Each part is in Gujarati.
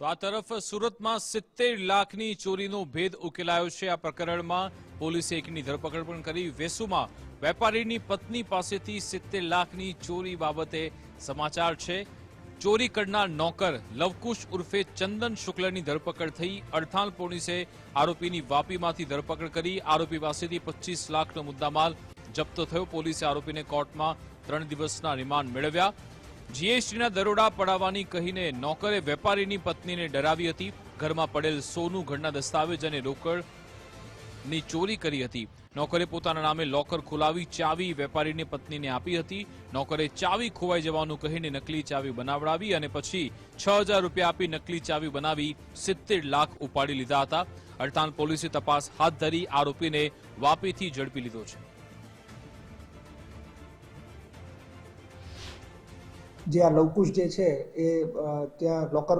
તો આ તરફ સુરતમાં 70 લાખની ચોરીનો ભેદ ઉકેલાયો છે। આ પ્રકરણમાં પોલીસે એકની ધરપકડ પણ કરી। વેસુમાં વેપારીની પત્ની પાસેથી 70 લાખની ચોરી બાબતે સમાચાર છે। ચોરી કરનાર નોકર લવકુશ ઉર્ફે ચંદન શુક્લની ધરપકડ થઈ। અડથાણ પોલીસે આરોપીની વાપીમાંથી ધરપકડ કરી। આરોપી પાસેથી 25 લાખનો મુદ્દામાલ જપ્ત થયો। પોલીસે આરોપીને કોર્ટમાં 3 દિવસના રિમાન્ડ મેળવ્યા। જીએસટીના દરોડા પડાવવાની કહીને નોકરે વેપારીની પત્નીને ડરાવી હતી। ઘરમાં પડેલ સોનું, ઘરના દસ્તાવેજ અને રોકડની ચોરી કરી હતી। નોકરે પોતાના નામે લોકર ખોલાવી ચાવી વેપારીની પત્નીને આપી હતી। નોકરે ચાવી ખોવાઈ જવાનું કહીને નકલી ચાવી બનાવડાવી અને પછી 6000 રૂપિયા આપી નકલી ચાવી બનાવી 70 લાખ ઉપાડી લીધા હતા। અડતાલ પોલીસે તપાસ હાથ ધરી આરોપીને વાપીથી ઝડપી લીધો છે। જે આ લવકુશ જે છે એ ત્યાં લોકર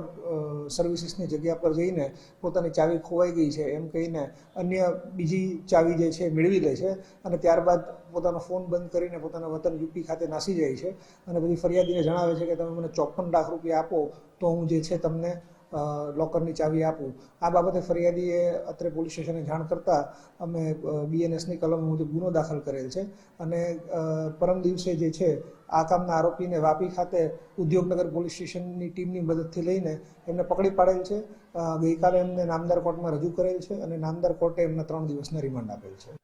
સર્વિસીસની જગ્યા પર જઈને પોતાની ચાવી ખોવાઈ ગઈ છે એમ કહીને અન્ય બીજી ચાવી જે છે મેળવી લે છે અને ત્યારબાદ પોતાનો ફોન બંધ કરીને પોતાના વતન યુપી ખાતે નાસી જાય છે અને પછી ફરિયાદીને જણાવે છે કે તમે મને 54 લાખ રૂપિયા આપો તો હું જે છે તમને લોકરની ચાવી આપું। આ બાબતે ફરિયાદીએ અત્રે પોલીસ સ્ટેશને જાણ કરતા અમે બીએનએસની કલમ મુજબ ગુનો દાખલ કરેલ છે અને પરમ દિવસે જે છે આ કામના આરોપીને વાપી ખાતે ઉદ્યોગનગર પોલીસ સ્ટેશનની ટીમની મદદથી લઈને એમને પકડી પાડેલ છે। ગઈકાલે એમને નામદાર કોર્ટમાં રજૂ કરેલ છે અને નામદાર કોર્ટે એમને 3 દિવસના રિમાન્ડ આપેલ છે।